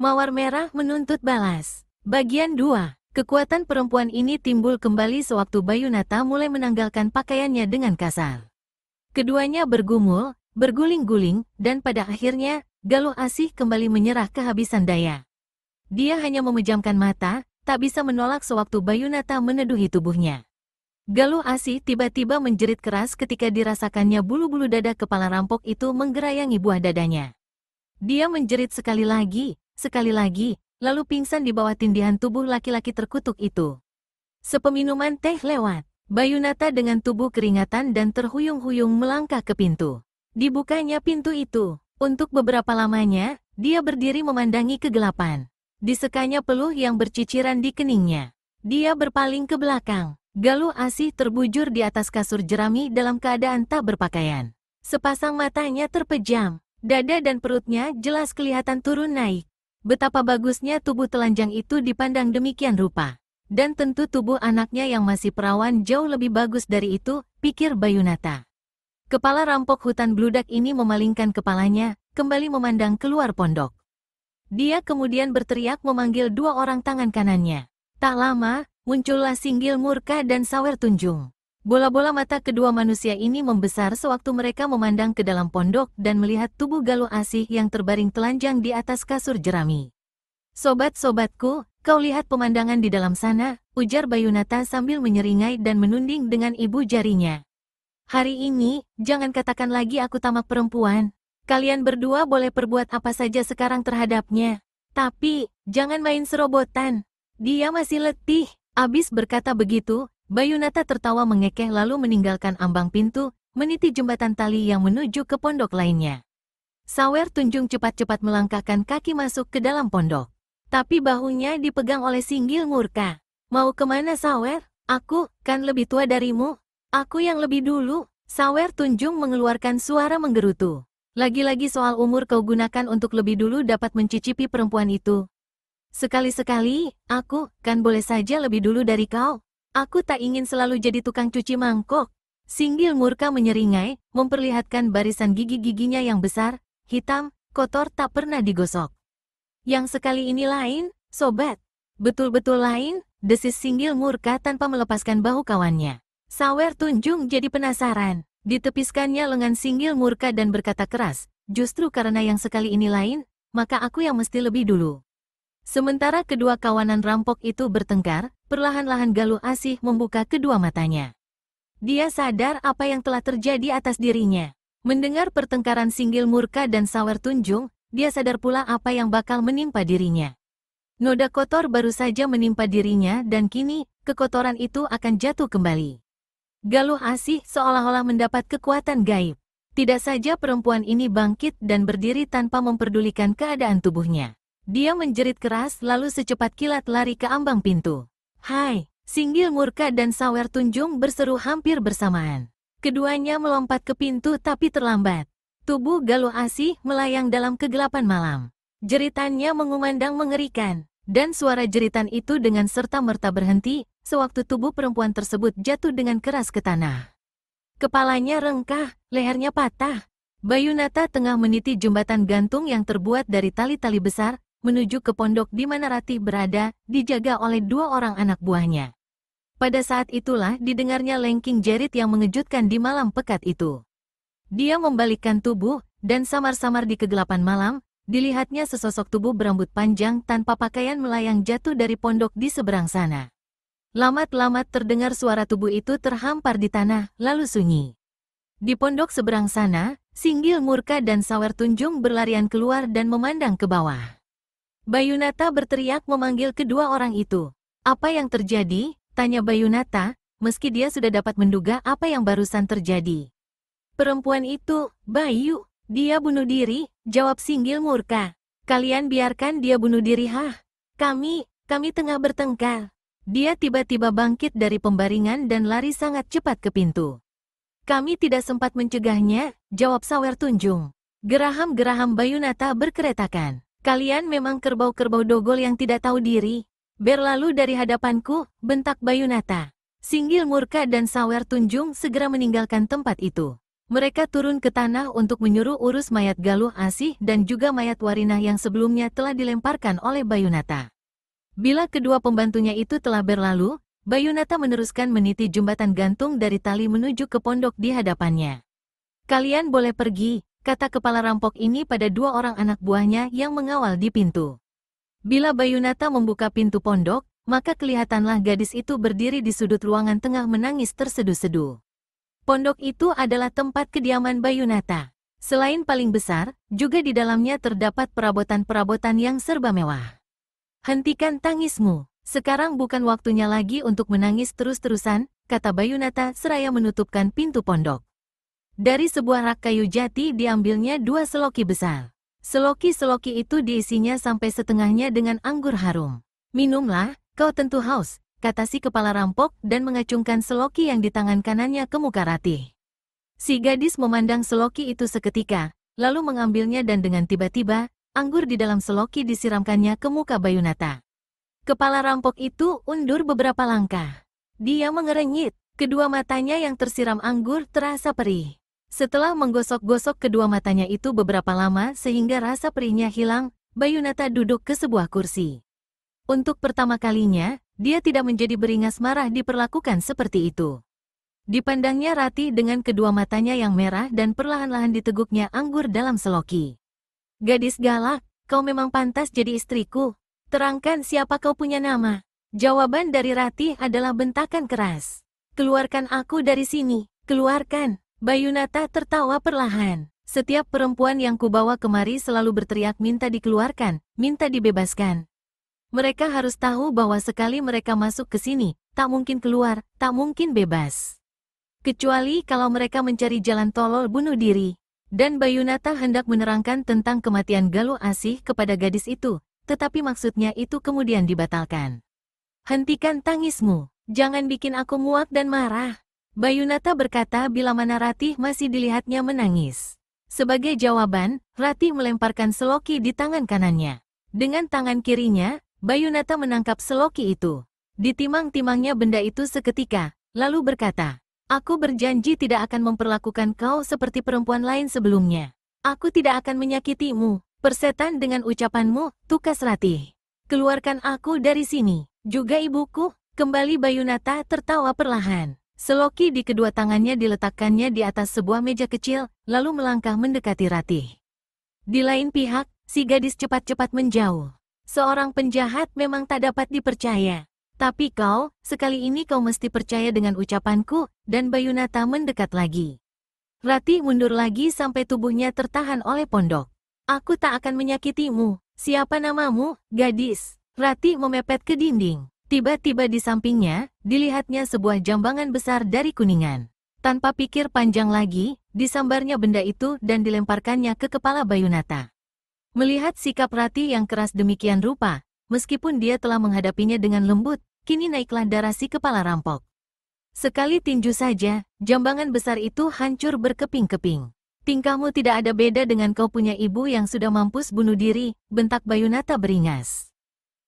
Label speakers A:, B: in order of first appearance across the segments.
A: Mawar merah menuntut balas. Bagian 2. Kekuatan perempuan ini timbul kembali sewaktu Bayunata mulai menanggalkan pakaiannya dengan kasar. Keduanya bergumul, berguling-guling, dan pada akhirnya, Galuh Asih kembali menyerah kehabisan daya. Dia hanya memejamkan mata, tak bisa menolak sewaktu Bayunata meneduhi tubuhnya. Galuh Asih tiba-tiba menjerit keras ketika dirasakannya bulu-bulu dada kepala rampok itu menggerayangi buah dadanya. Dia menjerit sekali lagi, lalu pingsan di bawah tindihan tubuh laki-laki terkutuk itu. Sepeminuman teh lewat. Bayunata dengan tubuh keringatan dan terhuyung-huyung melangkah ke pintu. Dibukanya pintu itu. Untuk beberapa lamanya, dia berdiri memandangi kegelapan. Disekanya peluh yang berciciran di keningnya. Dia berpaling ke belakang. Galuh Asih terbujur di atas kasur jerami dalam keadaan tak berpakaian. Sepasang matanya terpejam. Dada dan perutnya jelas kelihatan turun naik. Betapa bagusnya tubuh telanjang itu dipandang demikian rupa. Dan tentu tubuh anaknya yang masih perawan jauh lebih bagus dari itu, pikir Bayunata. Kepala rampok hutan bludak ini memalingkan kepalanya, kembali memandang keluar pondok. Dia kemudian berteriak memanggil dua orang tangan kanannya. Tak lama, muncullah Singgil Murka dan Sawer Tunjung. Bola-bola mata kedua manusia ini membesar sewaktu mereka memandang ke dalam pondok dan melihat tubuh Galuh Asih yang terbaring telanjang di atas kasur jerami. "Sobat-sobatku, kau lihat pemandangan di dalam sana," ujar Bayunata sambil menyeringai dan menunding dengan ibu jarinya. "Hari ini, jangan katakan lagi aku tamak perempuan. Kalian berdua boleh perbuat apa saja sekarang terhadapnya. Tapi, jangan main serobotan. Dia masih letih." Abis berkata begitu, Bayunata tertawa mengekeh lalu meninggalkan ambang pintu, meniti jembatan tali yang menuju ke pondok lainnya. Sawer Tunjung cepat-cepat melangkahkan kaki masuk ke dalam pondok. Tapi bahunya dipegang oleh Singgil Murka. "Mau kemana Sawer? Aku kan lebih tua darimu. Aku yang lebih dulu." Sawer Tunjung mengeluarkan suara menggerutu. "Lagi-lagi soal umur kau gunakan untuk lebih dulu dapat mencicipi perempuan itu. Sekali-sekali, aku kan boleh saja lebih dulu dari kau. Aku tak ingin selalu jadi tukang cuci mangkok." Singgil Murka menyeringai, memperlihatkan barisan gigi-giginya yang besar, hitam, kotor tak pernah digosok. "Yang sekali ini lain, sobat." "Betul-betul lain," desis Singgil Murka tanpa melepaskan bahu kawannya. Sawer Tunjung jadi penasaran. Ditepiskannya lengan Singgil Murka dan berkata keras, "Justru karena yang sekali ini lain, maka aku yang mesti lebih dulu." Sementara kedua kawanan rampok itu bertengkar, perlahan-lahan Galuh Asih membuka kedua matanya. Dia sadar apa yang telah terjadi atas dirinya. Mendengar pertengkaran Singgil Murka dan Sawer Tunjung, dia sadar pula apa yang bakal menimpa dirinya. Noda kotor baru saja menimpa dirinya dan kini, kekotoran itu akan jatuh kembali. Galuh Asih seolah-olah mendapat kekuatan gaib. Tidak saja perempuan ini bangkit dan berdiri tanpa memperdulikan keadaan tubuhnya. Dia menjerit keras lalu secepat kilat lari ke ambang pintu. "Hai!" Singgil Murka dan Sawer Tunjung berseru hampir bersamaan. Keduanya melompat ke pintu tapi terlambat. Tubuh Galuh Asih melayang dalam kegelapan malam. Jeritannya mengumandang mengerikan, dan suara jeritan itu dengan serta-merta berhenti, sewaktu tubuh perempuan tersebut jatuh dengan keras ke tanah. Kepalanya rengkah, lehernya patah. Bayunata tengah meniti jembatan gantung yang terbuat dari tali-tali besar, menuju ke pondok di mana Ratih berada, dijaga oleh dua orang anak buahnya. Pada saat itulah didengarnya lengking jerit yang mengejutkan di malam pekat itu. Dia membalikkan tubuh, dan samar-samar di kegelapan malam, dilihatnya sesosok tubuh berambut panjang tanpa pakaian melayang jatuh dari pondok di seberang sana. Lamat-lamat terdengar suara tubuh itu terhampar di tanah, lalu sunyi. Di pondok seberang sana, Singgil Murka dan Sawer Tunjung berlarian keluar dan memandang ke bawah. Bayunata berteriak memanggil kedua orang itu. "Apa yang terjadi?" tanya Bayunata, meski dia sudah dapat menduga apa yang barusan terjadi. "Perempuan itu, Bayu, dia bunuh diri," jawab Singgil Murka. "Kalian biarkan dia bunuh diri." Kami tengah bertengkar." Dia tiba-tiba bangkit dari pembaringan dan lari sangat cepat ke pintu. "Kami tidak sempat mencegahnya," jawab Sawer Tunjung. Geraham-geraham Bayunata berkeretakan. "Kalian memang kerbau-kerbau dogol yang tidak tahu diri. Berlalu dari hadapanku," bentak Bayunata. Singgil Murka dan Sawer Tunjung segera meninggalkan tempat itu. Mereka turun ke tanah untuk menyuruh urus mayat Galuh Asih dan juga mayat Warinah yang sebelumnya telah dilemparkan oleh Bayunata. Bila kedua pembantunya itu telah berlalu, Bayunata meneruskan meniti jembatan gantung dari tali menuju ke pondok di hadapannya. "Kalian boleh pergi," kata kepala rampok ini pada dua orang anak buahnya yang mengawal di pintu. Bila Bayunata membuka pintu pondok, maka kelihatanlah gadis itu berdiri di sudut ruangan tengah menangis terseduh-seduh. Pondok itu adalah tempat kediaman Bayunata. Selain paling besar, juga di dalamnya terdapat perabotan-perabotan yang serba mewah. "Hentikan tangismu. Sekarang bukan waktunya lagi untuk menangis terus-terusan," kata Bayunata seraya menutupkan pintu pondok. Dari sebuah rak kayu jati diambilnya dua seloki besar. Seloki-seloki itu diisinya sampai setengahnya dengan anggur harum. "Minumlah, kau tentu haus," kata si kepala rampok dan mengacungkan seloki yang di tangan kanannya ke muka Ratih. Si gadis memandang seloki itu seketika, lalu mengambilnya dan dengan tiba-tiba, anggur di dalam seloki disiramkannya ke muka Bayunata. Kepala rampok itu undur beberapa langkah. Dia mengernyit, kedua matanya yang tersiram anggur terasa perih. Setelah menggosok-gosok kedua matanya itu beberapa lama sehingga rasa perihnya hilang, Bayunata duduk ke sebuah kursi. Untuk pertama kalinya, dia tidak menjadi beringas marah diperlakukan seperti itu. Dipandangnya Ratih dengan kedua matanya yang merah dan perlahan-lahan diteguknya anggur dalam seloki. "Gadis galak, kau memang pantas jadi istriku. Terangkan siapa kau punya nama." Jawaban dari Ratih adalah bentakan keras. "Keluarkan aku dari sini, keluarkan." Bayunata tertawa perlahan. "Setiap perempuan yang kubawa kemari selalu berteriak minta dikeluarkan, minta dibebaskan. Mereka harus tahu bahwa sekali mereka masuk ke sini, tak mungkin keluar, tak mungkin bebas. Kecuali kalau mereka mencari jalan tolol bunuh diri." Dan Bayunata hendak menerangkan tentang kematian Galuh Asih kepada gadis itu, tetapi maksudnya itu kemudian dibatalkan. "Hentikan tangismu, jangan bikin aku muak dan marah," Bayunata berkata bila mana Ratih masih dilihatnya menangis. Sebagai jawaban, Ratih melemparkan seloki di tangan kanannya. Dengan tangan kirinya, Bayunata menangkap seloki itu. Ditimang-timangnya benda itu seketika, lalu berkata, "Aku berjanji tidak akan memperlakukan kau seperti perempuan lain sebelumnya. Aku tidak akan menyakitimu, persetan dengan ucapanmu," tukas Ratih. "Keluarkan aku dari sini, juga ibuku." Kembali Bayunata tertawa perlahan. Seloki di kedua tangannya diletakkannya di atas sebuah meja kecil, lalu melangkah mendekati Ratih. Di lain pihak, si gadis cepat-cepat menjauh. "Seorang penjahat memang tak dapat dipercaya. Tapi kau, sekali ini kau mesti percaya dengan ucapanku," dan Bayunata mendekat lagi. Ratih mundur lagi sampai tubuhnya tertahan oleh pondok. "Aku tak akan menyakitimu. Siapa namamu, gadis?" Ratih memepet ke dinding. Tiba-tiba di sampingnya, dilihatnya sebuah jambangan besar dari kuningan. Tanpa pikir panjang lagi, disambarnya benda itu dan dilemparkannya ke kepala Bayunata. Melihat sikap Ratih yang keras demikian rupa, meskipun dia telah menghadapinya dengan lembut, kini naiklah darah si kepala rampok. Sekali tinju saja, jambangan besar itu hancur berkeping-keping. "Tingkahmu tidak ada beda dengan kau punya ibu yang sudah mampus bunuh diri," bentak Bayunata beringas.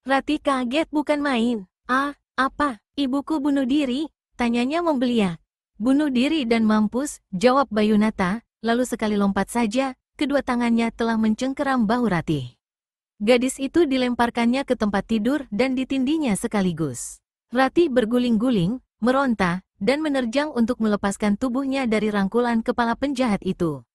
A: Ratih kaget bukan main. "Ah, apa, ibuku bunuh diri?" tanyanya membeliak. "Bunuh diri dan mampus," jawab Bayunata, lalu sekali lompat saja, kedua tangannya telah mencengkeram bahu Ratih. Gadis itu dilemparkannya ke tempat tidur dan ditindinya sekaligus. Ratih berguling-guling, meronta, dan menerjang untuk melepaskan tubuhnya dari rangkulan kepala penjahat itu.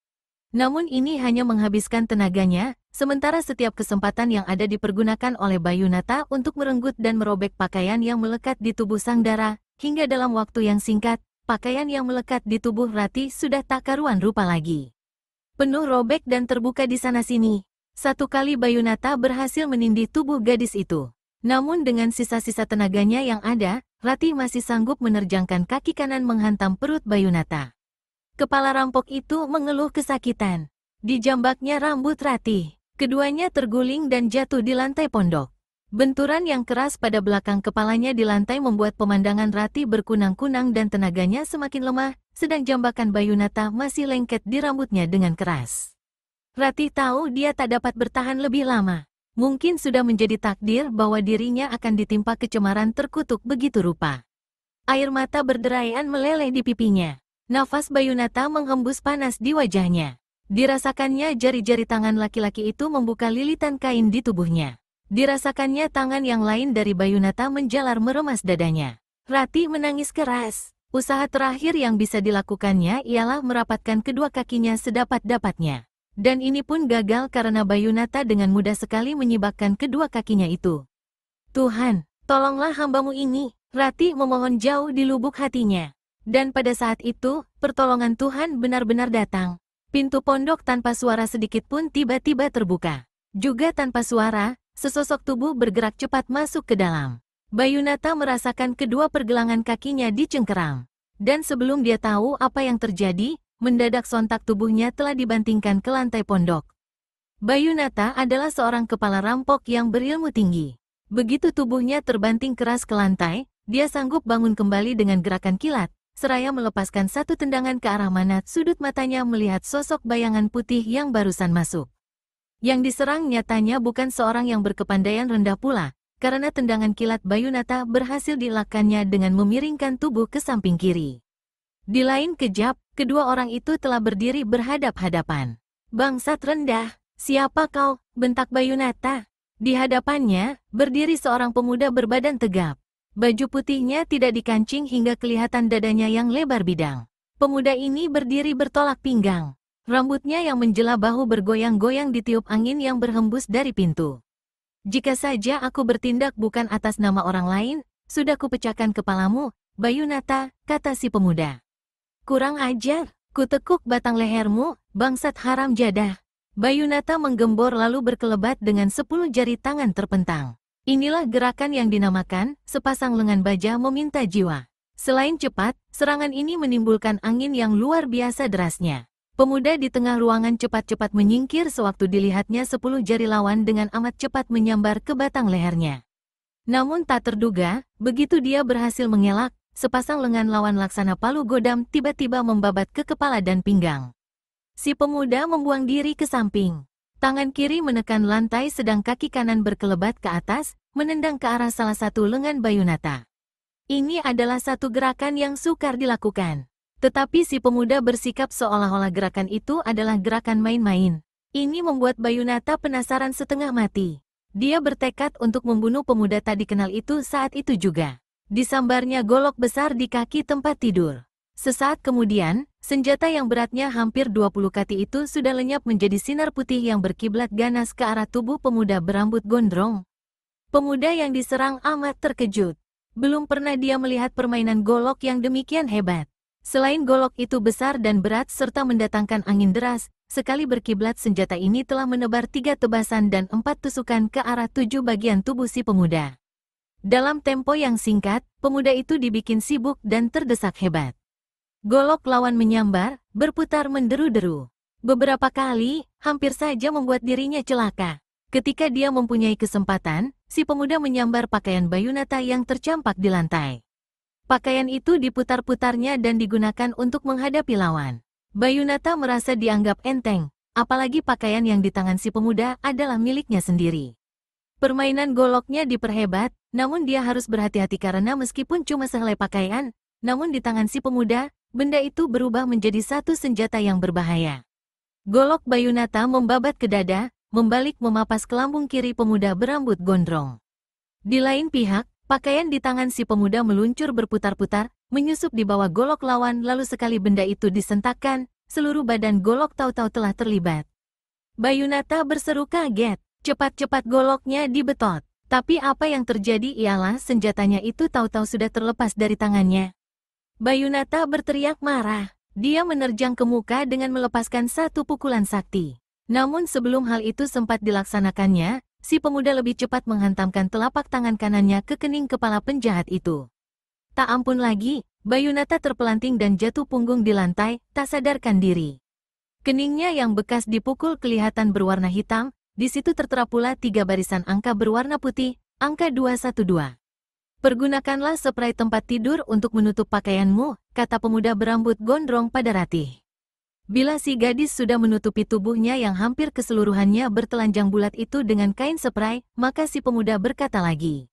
A: Namun ini hanya menghabiskan tenaganya, sementara setiap kesempatan yang ada dipergunakan oleh Bayunata untuk merenggut dan merobek pakaian yang melekat di tubuh sang dara, hingga dalam waktu yang singkat, pakaian yang melekat di tubuh Ratih sudah tak karuan rupa lagi. Penuh robek dan terbuka di sana-sini. Satu kali Bayunata berhasil menindih tubuh gadis itu. Namun dengan sisa-sisa tenaganya yang ada, Ratih masih sanggup menerjangkan kaki kanan menghantam perut Bayunata. Kepala rampok itu mengeluh kesakitan. Dijambaknya rambut Ratih. Keduanya terguling dan jatuh di lantai pondok. Benturan yang keras pada belakang kepalanya di lantai membuat pemandangan Ratih berkunang-kunang dan tenaganya semakin lemah, sedang jambakan Bayunata masih lengket di rambutnya dengan keras. Ratih tahu dia tak dapat bertahan lebih lama. Mungkin sudah menjadi takdir bahwa dirinya akan ditimpa kecemaran terkutuk begitu rupa. Air mata berderaian meleleh di pipinya. Nafas Bayunata menghembus panas di wajahnya. Dirasakannya jari-jari tangan laki-laki itu membuka lilitan kain di tubuhnya. Dirasakannya tangan yang lain dari Bayunata menjalar meremas dadanya. Rati menangis keras. Usaha terakhir yang bisa dilakukannya ialah merapatkan kedua kakinya sedapat-dapatnya. Dan ini pun gagal karena Bayunata dengan mudah sekali menyibakkan kedua kakinya itu. Tuhan, tolonglah hambamu ini. Rati memohon jauh di lubuk hatinya. Dan pada saat itu, pertolongan Tuhan benar-benar datang. Pintu pondok tanpa suara sedikit pun tiba-tiba terbuka. Juga tanpa suara, sesosok tubuh bergerak cepat masuk ke dalam. Bayunata merasakan kedua pergelangan kakinya dicengkeram. Dan sebelum dia tahu apa yang terjadi, mendadak sontak tubuhnya telah dibantingkan ke lantai pondok. Bayunata adalah seorang kepala rampok yang berilmu tinggi. Begitu tubuhnya terbanting keras ke lantai, dia sanggup bangun kembali dengan gerakan kilat, seraya melepaskan satu tendangan ke arah mana sudut matanya melihat sosok bayangan putih yang barusan masuk. Yang diserang nyatanya bukan seorang yang berkepandaian rendah pula, karena tendangan kilat Bayunata berhasil dielakkannya dengan memiringkan tubuh ke samping kiri. Di lain kejap, kedua orang itu telah berdiri berhadap-hadapan. "Bangsat rendah, siapa kau?" bentak Bayunata. Di hadapannya, berdiri seorang pemuda berbadan tegap. Baju putihnya tidak dikancing hingga kelihatan dadanya yang lebar bidang. Pemuda ini berdiri bertolak pinggang. Rambutnya yang menjela bahu bergoyang-goyang ditiup angin yang berhembus dari pintu. "Jika saja aku bertindak bukan atas nama orang lain, sudah kupecahkan kepalamu, Bayunata," kata si pemuda. "Kurang ajar, kutekuk batang lehermu, bangsat haram jadah." Bayunata menggembor lalu berkelebat dengan 10 jari tangan terpentang. Inilah gerakan yang dinamakan sepasang lengan baja meminta jiwa. Selain cepat, serangan ini menimbulkan angin yang luar biasa derasnya. Pemuda di tengah ruangan cepat-cepat menyingkir sewaktu dilihatnya 10 jari lawan dengan amat cepat menyambar ke batang lehernya. Namun tak terduga, begitu dia berhasil mengelak, sepasang lengan lawan laksana palu godam tiba-tiba membabat ke kepala dan pinggang. Si pemuda membuang diri ke samping. Tangan kiri menekan lantai sedang kaki kanan berkelebat ke atas, menendang ke arah salah satu lengan Bayunata. Ini adalah satu gerakan yang sukar dilakukan. Tetapi si pemuda bersikap seolah-olah gerakan itu adalah gerakan main-main. Ini membuat Bayunata penasaran setengah mati. Dia bertekad untuk membunuh pemuda tak dikenal itu saat itu juga. Disambarnya golok besar di kaki tempat tidur. Sesaat kemudian, senjata yang beratnya hampir 20 kati itu sudah lenyap menjadi sinar putih yang berkiblat ganas ke arah tubuh pemuda berambut gondrong. Pemuda yang diserang amat terkejut. Belum pernah dia melihat permainan golok yang demikian hebat. Selain golok itu besar dan berat serta mendatangkan angin deras, sekali berkiblat senjata ini telah menebar 3 tebasan dan 4 tusukan ke arah 7 bagian tubuh si pemuda. Dalam tempo yang singkat, pemuda itu dibikin sibuk dan terdesak hebat. Golok lawan menyambar, berputar menderu-deru. Beberapa kali, hampir saja membuat dirinya celaka. Ketika dia mempunyai kesempatan, si pemuda menyambar pakaian Bayunata yang tercampak di lantai. Pakaian itu diputar-putarnya dan digunakan untuk menghadapi lawan. Bayunata merasa dianggap enteng, apalagi pakaian yang di tangan si pemuda adalah miliknya sendiri. Permainan goloknya diperhebat, namun dia harus berhati-hati karena meskipun cuma sehelai pakaian, namun di tangan si pemuda, benda itu berubah menjadi satu senjata yang berbahaya. Golok Bayunata membabat ke dada, membalik memapas ke lambung kiri pemuda berambut gondrong. Di lain pihak, pakaian di tangan si pemuda meluncur berputar-putar, menyusup di bawah golok lawan lalu sekali benda itu disentakkan, seluruh badan golok tahu-tahu telah terlibat. Bayunata berseru kaget, cepat-cepat goloknya dibetot. Tapi apa yang terjadi ialah senjatanya itu tahu-tahu sudah terlepas dari tangannya. Bayunata berteriak marah. Dia menerjang ke muka dengan melepaskan satu pukulan sakti. Namun sebelum hal itu sempat dilaksanakannya, si pemuda lebih cepat menghantamkan telapak tangan kanannya ke kening kepala penjahat itu. Tak ampun lagi, Bayunata terpelanting dan jatuh punggung di lantai, tak sadarkan diri. Keningnya yang bekas dipukul kelihatan berwarna hitam, di situ tertera pula 3 barisan angka berwarna putih, angka 212. "Pergunakanlah spray tempat tidur untuk menutup pakaianmu," kata pemuda berambut gondrong pada Ratih. Bila si gadis sudah menutupi tubuhnya yang hampir keseluruhannya bertelanjang bulat itu dengan kain spray, maka si pemuda berkata lagi,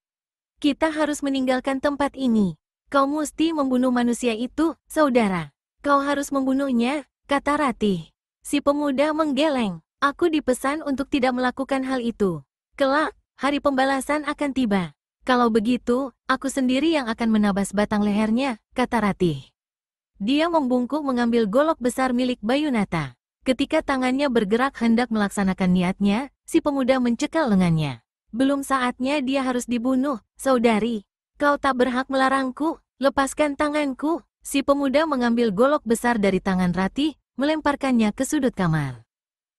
A: "Kita harus meninggalkan tempat ini. Kau mesti membunuh manusia itu, saudara." Kau harus membunuhnya, kata Ratih. Si pemuda menggeleng. Aku dipesan untuk tidak melakukan hal itu. Kelak, hari pembalasan akan tiba. Kalau begitu, aku sendiri yang akan menabas batang lehernya, kata Ratih. Dia membungkuk mengambil golok besar milik Bayunata. Ketika tangannya bergerak hendak melaksanakan niatnya, si pemuda mencekal lengannya. Belum saatnya dia harus dibunuh, saudari. Kau tak berhak melarangku, lepaskan tanganku. Si pemuda mengambil golok besar dari tangan Ratih, melemparkannya ke sudut kamar.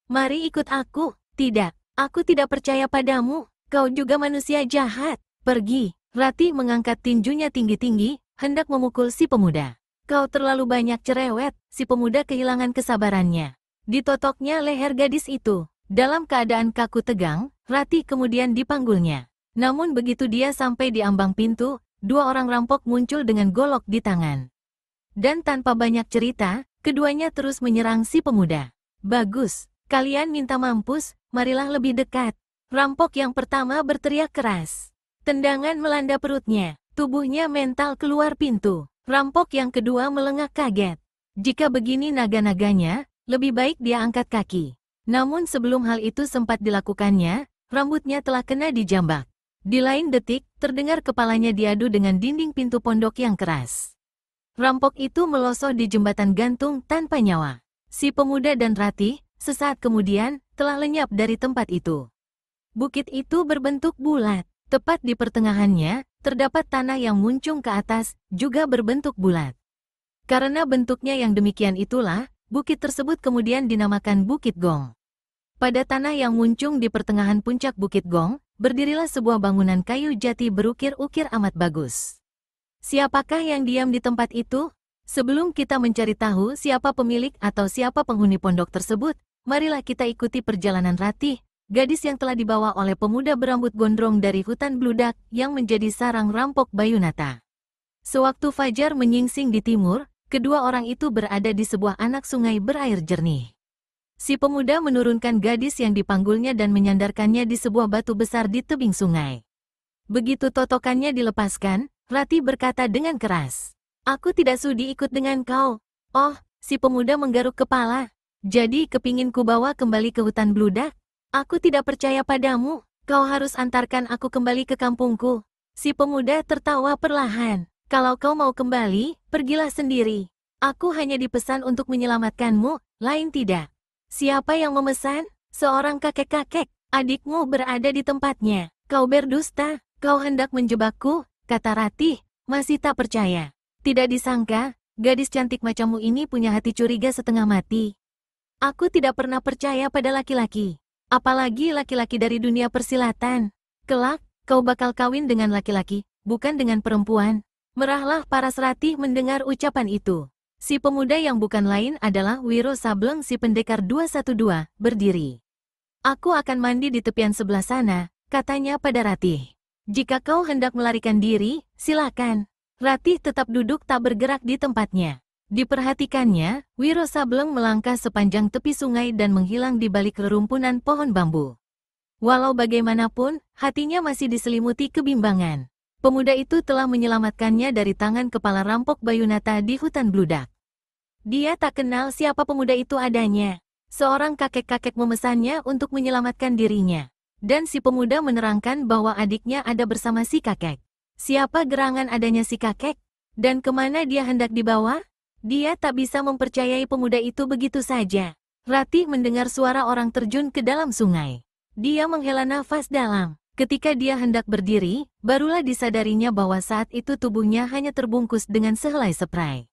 A: Mari ikut aku. Tidak, aku tidak percaya padamu. Kau juga manusia jahat. Pergi. Ratih mengangkat tinjunya tinggi-tinggi, hendak memukul si pemuda. Kau terlalu banyak cerewet. Si pemuda kehilangan kesabarannya. Ditotoknya leher gadis itu. Dalam keadaan kaku tegang, Ratih kemudian dipanggulnya. Namun begitu dia sampai di ambang pintu, dua orang rampok muncul dengan golok di tangan. Dan tanpa banyak cerita, keduanya terus menyerang si pemuda. Bagus, kalian minta mampus, marilah lebih dekat. Rampok yang pertama berteriak keras. Tendangan melanda perutnya, tubuhnya mental keluar pintu. Rampok yang kedua melengak kaget. Jika begini naga-naganya, lebih baik dia angkat kaki. Namun sebelum hal itu sempat dilakukannya, rambutnya telah kena dijambak. Di lain detik, terdengar kepalanya diadu dengan dinding pintu pondok yang keras. Rampok itu melosot di jembatan gantung tanpa nyawa. Si pemuda dan Ratih, sesaat kemudian, telah lenyap dari tempat itu. Bukit itu berbentuk bulat. Tepat di pertengahannya, terdapat tanah yang muncung ke atas, juga berbentuk bulat. Karena bentuknya yang demikian itulah, bukit tersebut kemudian dinamakan Bukit Gong. Pada tanah yang muncung di pertengahan puncak Bukit Gong, berdirilah sebuah bangunan kayu jati berukir-ukir amat bagus. Siapakah yang diam di tempat itu? Sebelum kita mencari tahu siapa pemilik atau siapa penghuni pondok tersebut, marilah kita ikuti perjalanan Ratih, gadis yang telah dibawa oleh pemuda berambut gondrong dari hutan bludak yang menjadi sarang rampok Bayunata. Sewaktu fajar menyingsing di timur, kedua orang itu berada di sebuah anak sungai berair jernih. Si pemuda menurunkan gadis yang dipanggulnya dan menyandarkannya di sebuah batu besar di tebing sungai. Begitu totokannya dilepaskan, Ratih berkata dengan keras, "Aku tidak sudi ikut dengan kau." "Oh," si pemuda menggaruk kepala. "Jadi kepingin ku bawa kembali ke hutan bludak? Aku tidak percaya padamu. Kau harus antarkan aku kembali ke kampungku." Si pemuda tertawa perlahan. "Kalau kau mau kembali, pergilah sendiri. Aku hanya dipesan untuk menyelamatkanmu, lain tidak." "Siapa yang memesan?" "Seorang kakek-kakek. Adikmu berada di tempatnya." "Kau berdusta. Kau hendak menjebakku," kata Ratih, masih tak percaya. Tidak disangka, gadis cantik macammu ini punya hati curiga setengah mati. "Aku tidak pernah percaya pada laki-laki. Apalagi laki-laki dari dunia persilatan. Kelak, kau bakal kawin dengan laki-laki, bukan dengan perempuan." Merahlah paras Ratih mendengar ucapan itu. Si pemuda yang bukan lain adalah Wiro Sableng si pendekar 212, berdiri. "Aku akan mandi di tepian sebelah sana," katanya pada Ratih. "Jika kau hendak melarikan diri, silakan." Ratih tetap duduk tak bergerak di tempatnya. Diperhatikannya, Wiro Sableng melangkah sepanjang tepi sungai dan menghilang di balik rerumpunan pohon bambu. Walau bagaimanapun, hatinya masih diselimuti kebimbangan. Pemuda itu telah menyelamatkannya dari tangan kepala rampok Bayunata di hutan bludak. Dia tak kenal siapa pemuda itu adanya. Seorang kakek-kakek memesannya untuk menyelamatkan dirinya. Dan si pemuda menerangkan bahwa adiknya ada bersama si kakek. Siapa gerangan adanya si kakek? Dan kemana dia hendak dibawa? Dia tak bisa mempercayai pemuda itu begitu saja. Ratih mendengar suara orang terjun ke dalam sungai. Dia menghela nafas dalam. Ketika dia hendak berdiri, barulah disadarinya bahwa saat itu tubuhnya hanya terbungkus dengan sehelai spray.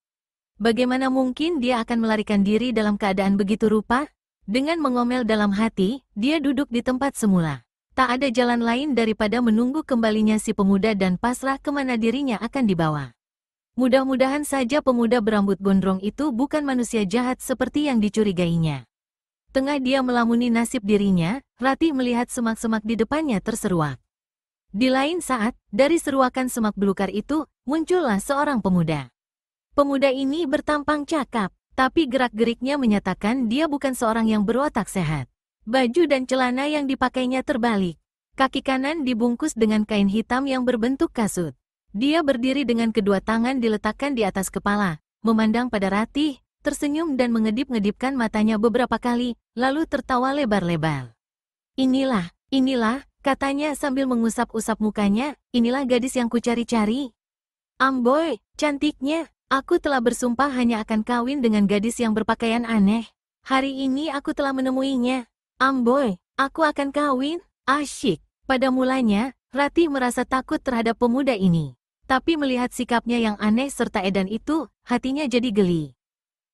A: Bagaimana mungkin dia akan melarikan diri dalam keadaan begitu rupa? Dengan mengomel dalam hati, dia duduk di tempat semula. Tak ada jalan lain daripada menunggu kembalinya si pemuda dan pasrah kemana dirinya akan dibawa. Mudah-mudahan saja pemuda berambut gondrong itu bukan manusia jahat seperti yang dicurigainya. Tengah dia melamuni nasib dirinya, Ratih melihat semak-semak di depannya terseruak. Di lain saat, dari seruakan semak belukar itu, muncullah seorang pemuda. Pemuda ini bertampang cakap, tapi gerak-geriknya menyatakan dia bukan seorang yang berotak sehat. Baju dan celana yang dipakainya terbalik. Kaki kanan dibungkus dengan kain hitam yang berbentuk kasut. Dia berdiri dengan kedua tangan diletakkan di atas kepala, memandang pada Ratih, tersenyum dan mengedip-ngedipkan matanya beberapa kali, lalu tertawa lebar-lebar. Inilah, katanya sambil mengusap-usap mukanya, inilah gadis yang kucari-cari. Amboy, cantiknya, aku telah bersumpah hanya akan kawin dengan gadis yang berpakaian aneh. Hari ini aku telah menemuinya. Amboy, aku akan kawin, asyik. Pada mulanya, Ratih merasa takut terhadap pemuda ini. Tapi melihat sikapnya yang aneh serta edan itu, hatinya jadi geli.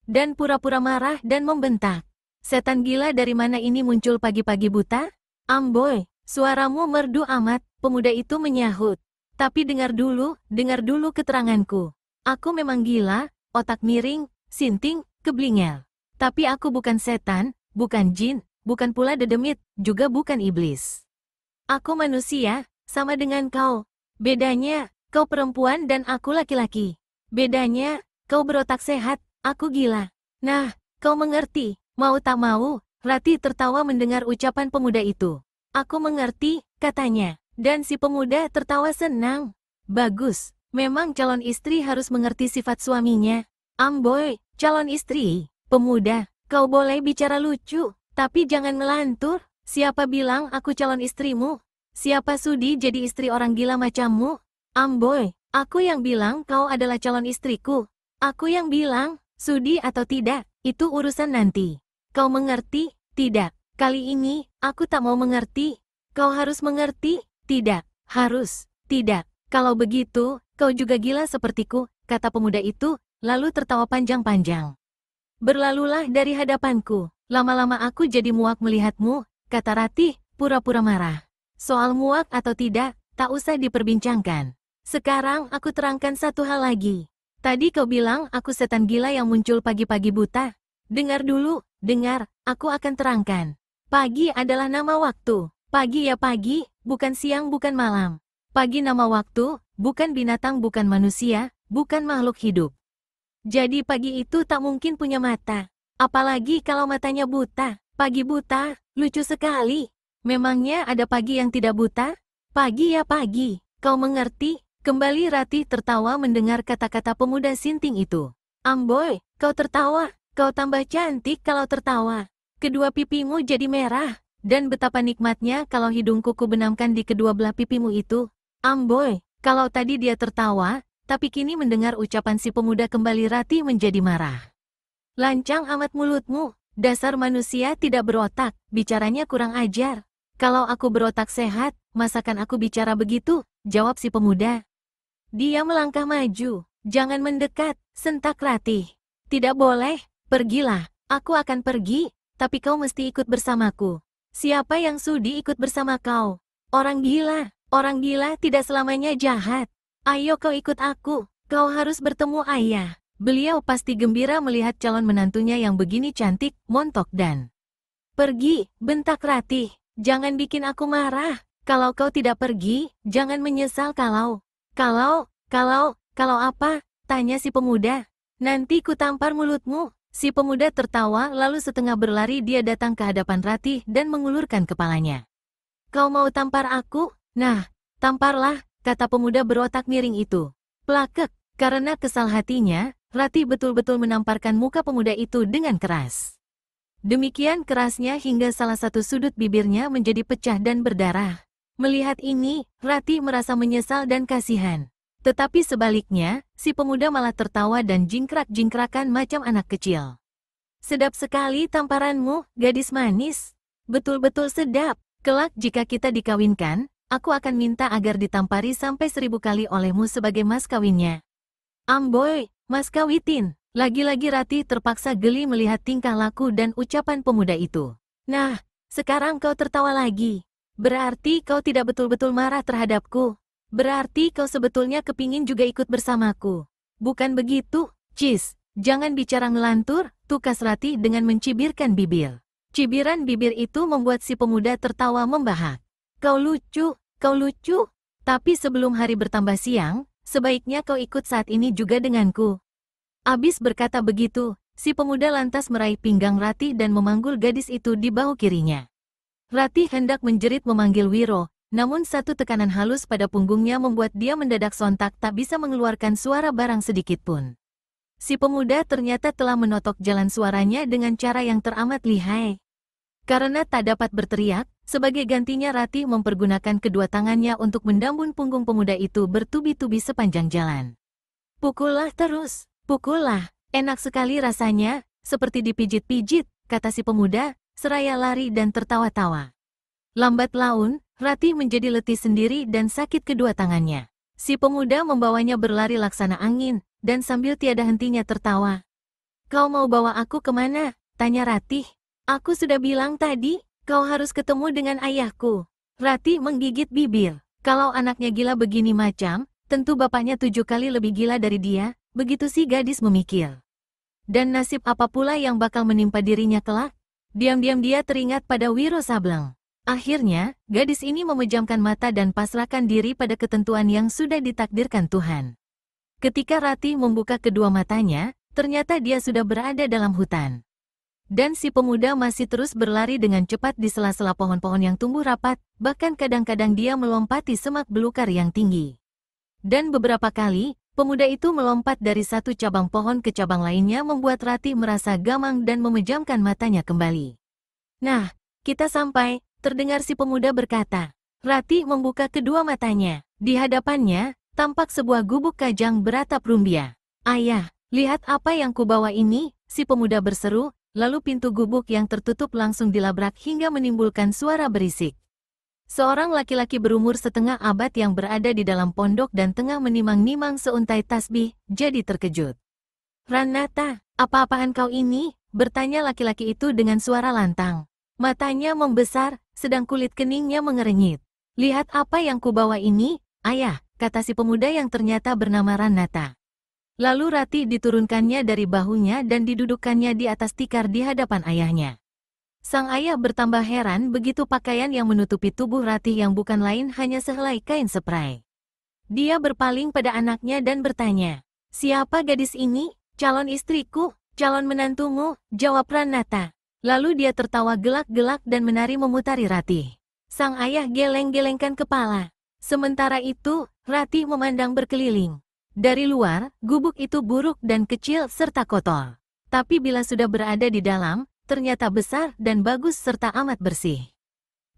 A: Dan pura-pura marah dan membentak. Setan gila dari mana ini muncul pagi-pagi buta? Amboy, suaramu merdu amat, pemuda itu menyahut. Tapi dengar dulu keteranganku. Aku memang gila, otak miring, sinting, keblingel. Tapi aku bukan setan, bukan jin, bukan pula dedemit, juga bukan iblis. Aku manusia, sama dengan kau. Bedanya, kau perempuan dan aku laki-laki. Bedanya, kau berotak sehat, aku gila. Nah, kau mengerti, mau tak mau, Ratih tertawa mendengar ucapan pemuda itu. Aku mengerti, katanya. Dan si pemuda tertawa senang. Bagus, memang calon istri harus mengerti sifat suaminya. Amboy, calon istri, pemuda, kau boleh bicara lucu, tapi jangan ngelantur. Siapa bilang aku calon istrimu? Siapa sudi jadi istri orang gila macammu? Amboy, aku yang bilang kau adalah calon istriku. Aku yang bilang, sudi atau tidak, itu urusan nanti. Kau mengerti? Tidak. Kali ini, aku tak mau mengerti. Kau harus mengerti? Tidak. Harus. Tidak. Kalau begitu, kau juga gila sepertiku, kata pemuda itu, lalu tertawa panjang-panjang. Berlalulah dari hadapanku. Lama-lama aku jadi muak melihatmu, kata Ratih, pura-pura marah. Soal muak atau tidak, tak usah diperbincangkan. Sekarang aku terangkan satu hal lagi. Tadi kau bilang aku setan gila yang muncul pagi-pagi buta. Dengar dulu, dengar, aku akan terangkan. Pagi adalah nama waktu. Pagi ya pagi, bukan siang bukan malam. Pagi nama waktu, bukan binatang bukan manusia, bukan makhluk hidup. Jadi pagi itu tak mungkin punya mata. Apalagi kalau matanya buta. Pagi buta, lucu sekali. Memangnya ada pagi yang tidak buta? Pagi ya pagi, kau mengerti? Kembali Ratih tertawa mendengar kata-kata pemuda sinting itu. Amboy, kau tertawa, kau tambah cantik kalau tertawa. Kedua pipimu jadi merah, dan betapa nikmatnya kalau hidungku kubenamkan di kedua belah pipimu itu. Amboy, kalau tadi dia tertawa, tapi kini mendengar ucapan si pemuda kembali Ratih menjadi marah. Lancang amat mulutmu, dasar manusia tidak berotak, bicaranya kurang ajar. Kalau aku berotak sehat, masakan aku bicara begitu, jawab si pemuda. Dia melangkah maju, jangan mendekat, sentak Ratih. Tidak boleh, pergilah, aku akan pergi, tapi kau mesti ikut bersamaku. Siapa yang sudi ikut bersama kau? Orang gila tidak selamanya jahat. Ayo kau ikut aku, kau harus bertemu ayah. Beliau pasti gembira melihat calon menantunya yang begini cantik, montok dan pergi, bentak Ratih. Jangan bikin aku marah. Kalau kau tidak pergi, jangan menyesal kalau apa? Tanya si pemuda. Nanti ku tampar mulutmu. Si pemuda tertawa lalu setengah berlari dia datang ke hadapan Ratih dan mengulurkan kepalanya. Kau mau tampar aku? Nah, tamparlah, kata pemuda berotak miring itu. Plakek, karena kesal hatinya, Ratih betul-betul menamparkan muka pemuda itu dengan keras. Demikian kerasnya hingga salah satu sudut bibirnya menjadi pecah dan berdarah. Melihat ini, Ratih merasa menyesal dan kasihan. Tetapi sebaliknya, si pemuda malah tertawa dan jingkrak-jingkrakan macam anak kecil. Sedap sekali tamparanmu, gadis manis. Betul-betul sedap. Kelak jika kita dikawinkan, aku akan minta agar ditampari sampai 1000 kali olehmu sebagai mas kawinnya. Amboy, mas kawitin. Lagi-lagi Ratih terpaksa geli melihat tingkah laku dan ucapan pemuda itu. Nah, sekarang kau tertawa lagi. Berarti kau tidak betul-betul marah terhadapku. Berarti kau sebetulnya kepingin juga ikut bersamaku. Bukan begitu? Cis, jangan bicara ngelantur, tukas Ratih dengan mencibirkan bibir. Cibiran bibir itu membuat si pemuda tertawa membahak. Kau lucu, tapi sebelum hari bertambah siang, sebaiknya kau ikut saat ini juga denganku. Abis berkata begitu, si pemuda lantas meraih pinggang Ratih dan memanggul gadis itu di bahu kirinya. Ratih hendak menjerit memanggil Wiro, namun satu tekanan halus pada punggungnya membuat dia mendadak sontak tak bisa mengeluarkan suara barang sedikit pun. Si pemuda ternyata telah menotok jalan suaranya dengan cara yang teramat lihai. Karena tak dapat berteriak, sebagai gantinya Ratih mempergunakan kedua tangannya untuk mendambun punggung pemuda itu bertubi-tubi sepanjang jalan. Pukullah terus, pukullah, enak sekali rasanya, seperti dipijit-pijit, kata si pemuda, seraya lari dan tertawa-tawa. Lambat laun, Ratih menjadi letih sendiri dan sakit kedua tangannya. Si pemuda membawanya berlari laksana angin, dan sambil tiada hentinya tertawa. Kau mau bawa aku kemana? Tanya Ratih. Aku sudah bilang tadi, kau harus ketemu dengan ayahku. Ratih menggigit bibir. Kalau anaknya gila begini macam, tentu bapaknya 7 kali lebih gila dari dia, begitu si gadis memikir. Dan nasib apa pula yang bakal menimpa dirinya kelak? Diam-diam dia teringat pada Wiro Sableng. Akhirnya, gadis ini memejamkan mata dan pasrahkan diri pada ketentuan yang sudah ditakdirkan Tuhan. Ketika Ratih membuka kedua matanya, ternyata dia sudah berada dalam hutan. Dan si pemuda masih terus berlari dengan cepat di sela-sela pohon-pohon yang tumbuh rapat, bahkan kadang-kadang dia melompati semak belukar yang tinggi. Dan beberapa kali, pemuda itu melompat dari satu cabang pohon ke cabang lainnya membuat Ratih merasa gamang dan memejamkan matanya kembali. Nah, kita sampai, terdengar si pemuda berkata. Ratih membuka kedua matanya. Di hadapannya, tampak sebuah gubuk kajang beratap rumbia. Ayah, lihat apa yang kubawa ini, si pemuda berseru, lalu pintu gubuk yang tertutup langsung dilabrak hingga menimbulkan suara berisik. Seorang laki-laki berumur setengah abad yang berada di dalam pondok dan tengah menimang-nimang seuntai tasbih, jadi terkejut. Ranata, apa-apaan kau ini? Bertanya laki-laki itu dengan suara lantang. Matanya membesar, sedang kulit keningnya mengernyit. Lihat apa yang kubawa ini, ayah, kata si pemuda yang ternyata bernama Ranata. Lalu Ratih diturunkannya dari bahunya dan didudukkannya di atas tikar di hadapan ayahnya. Sang ayah bertambah heran begitu pakaian yang menutupi tubuh Ratih yang bukan lain hanya sehelai kain spray. Dia berpaling pada anaknya dan bertanya, siapa gadis ini? Calon istriku, calon menantumu, jawab Ranata. Lalu dia tertawa gelak-gelak dan menari memutari Ratih. Sang ayah geleng-gelengkan kepala. Sementara itu, Ratih memandang berkeliling. Dari luar, gubuk itu buruk dan kecil serta kotor. Tapi bila sudah berada di dalam, ternyata besar dan bagus serta amat bersih.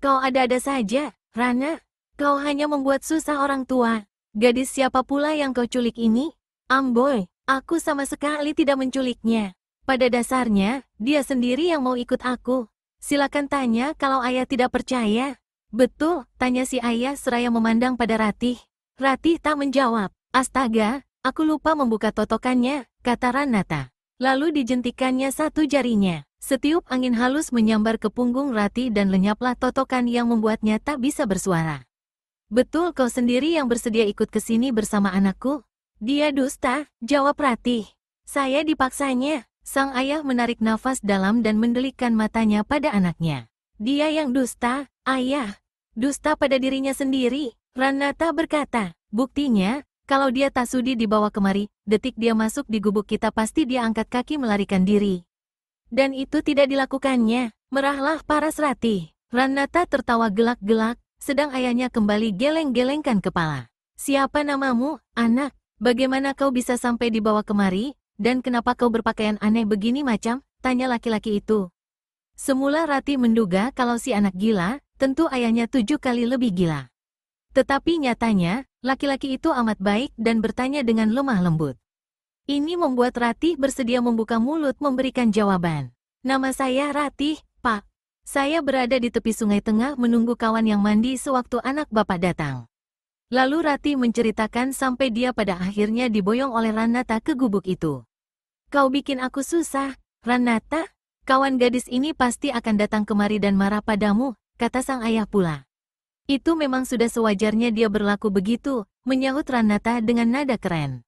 A: Kau ada-ada saja, Rana. Kau hanya membuat susah orang tua. Gadis siapa pula yang kau culik ini? Amboy, aku sama sekali tidak menculiknya. Pada dasarnya, dia sendiri yang mau ikut aku. Silakan tanya kalau ayah tidak percaya. Betul, tanya si ayah seraya memandang pada Ratih. Ratih tak menjawab. Astaga, aku lupa membuka totokannya, kata Ranata. Lalu dijentikannya satu jarinya. Setiup angin halus menyambar ke punggung Ratih dan lenyaplah totokan yang membuatnya tak bisa bersuara. Betul kau sendiri yang bersedia ikut ke sini bersama anakku? Dia dusta, jawab Ratih. Saya dipaksanya. Sang ayah menarik nafas dalam dan mendelikkan matanya pada anaknya. Dia yang dusta, ayah. Dusta pada dirinya sendiri, Ranata berkata. Buktinya, kalau dia tak sudi dibawa kemari, detik dia masuk di gubuk kita pasti dia angkat kaki melarikan diri. Dan itu tidak dilakukannya, merahlah paras Ratih. Ranata tertawa gelak-gelak, sedang ayahnya kembali geleng-gelengkan kepala. Siapa namamu, anak? Bagaimana kau bisa sampai dibawa kemari? Dan kenapa kau berpakaian aneh begini macam? Tanya laki-laki itu. Semula Ratih menduga kalau si anak gila, tentu ayahnya 7 kali lebih gila. Tetapi nyatanya, laki-laki itu amat baik dan bertanya dengan lemah lembut. Ini membuat Ratih bersedia membuka mulut memberikan jawaban. Nama saya Ratih, Pak. Saya berada di tepi sungai tengah menunggu kawan yang mandi sewaktu anak bapak datang. Lalu Ratih menceritakan sampai dia pada akhirnya diboyong oleh Ranata ke gubuk itu. Kau bikin aku susah, Ranata. Kawan gadis ini pasti akan datang kemari dan marah padamu, kata sang ayah pula. Itu memang sudah sewajarnya dia berlaku begitu, menyahut Ranata dengan nada keren.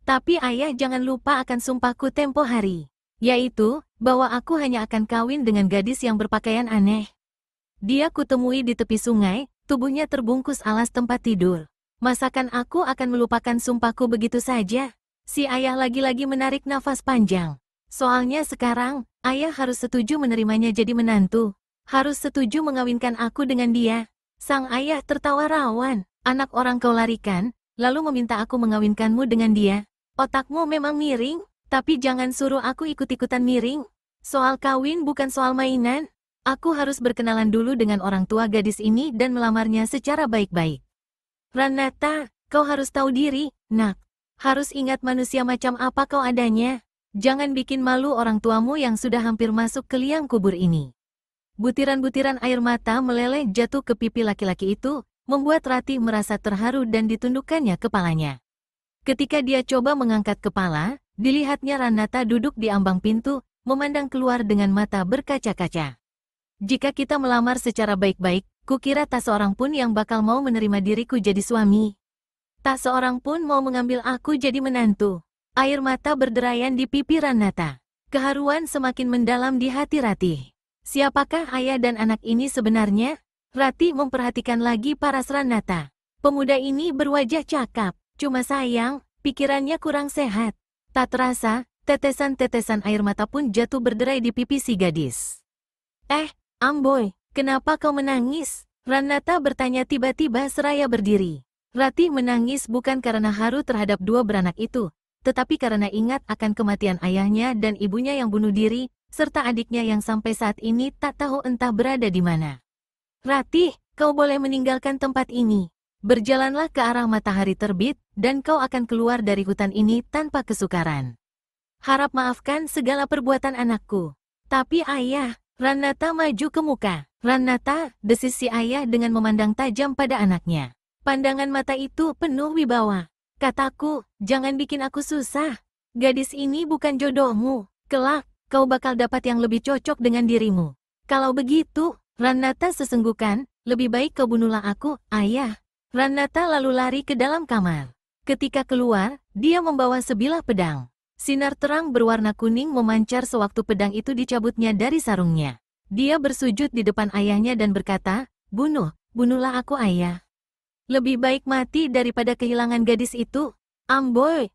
A: Tapi ayah jangan lupa akan sumpahku tempo hari, yaitu, bahwa aku hanya akan kawin dengan gadis yang berpakaian aneh. Dia kutemui di tepi sungai, tubuhnya terbungkus alas tempat tidur. Masakan aku akan melupakan sumpahku begitu saja? Si ayah lagi-lagi menarik nafas panjang. Soalnya sekarang, ayah harus setuju menerimanya jadi menantu. Harus setuju mengawinkan aku dengan dia. Sang ayah tertawa rawan. Anak orang kau larikan, lalu meminta aku mengawinkanmu dengan dia. Otakmu memang miring, Tapi jangan suruh aku ikut-ikutan miring. Soal kawin bukan soal mainan. Aku harus berkenalan dulu dengan orang tua gadis ini dan melamarnya secara baik-baik. Ranata, kau harus tahu diri, nak. Harus ingat manusia macam apa kau adanya. Jangan bikin malu orang tuamu yang sudah hampir masuk ke liang kubur ini. Butiran-butiran air mata meleleh jatuh ke pipi laki-laki itu, membuat Ratih merasa terharu dan ditundukkannya kepalanya. Ketika dia coba mengangkat kepala, dilihatnya Ranata duduk di ambang pintu, memandang keluar dengan mata berkaca-kaca. Jika kita melamar secara baik-baik, kukira tak seorang pun yang bakal mau menerima diriku jadi suami. Tak seorang pun mau mengambil aku jadi menantu. Air mata berderayan di pipi Ranata. Keharuan semakin mendalam di hati Ratih. Siapakah ayah dan anak ini sebenarnya? Ratih memperhatikan lagi paras Ranata. Pemuda ini berwajah cakap. Cuma sayang, pikirannya kurang sehat. Tak terasa, tetesan-tetesan air mata pun jatuh berderai di pipi si gadis. Amboy, kenapa kau menangis? Ranata bertanya tiba-tiba seraya berdiri. Ratih menangis bukan karena haru terhadap dua beranak itu, tetapi karena ingat akan kematian ayahnya dan ibunya yang bunuh diri, serta adiknya yang sampai saat ini tak tahu entah berada di mana. Ratih, kau boleh meninggalkan tempat ini. Berjalanlah ke arah matahari terbit, dan kau akan keluar dari hutan ini tanpa kesukaran. Harap maafkan segala perbuatan anakku. Tapi ayah, Ranata maju ke muka. Ranata, desis si ayah dengan memandang tajam pada anaknya. Pandangan mata itu penuh wibawa. Kataku, jangan bikin aku susah. Gadis ini bukan jodohmu. Kelak, kau bakal dapat yang lebih cocok dengan dirimu. Kalau begitu, Ranata sesenggukan, lebih baik kau bunuhlah aku, ayah. Ranata lalu lari ke dalam kamar. Ketika keluar, dia membawa sebilah pedang. Sinar terang berwarna kuning memancar sewaktu pedang itu dicabutnya dari sarungnya. Dia bersujud di depan ayahnya dan berkata, bunuhlah aku ayah. Lebih baik mati daripada kehilangan gadis itu. Amboy,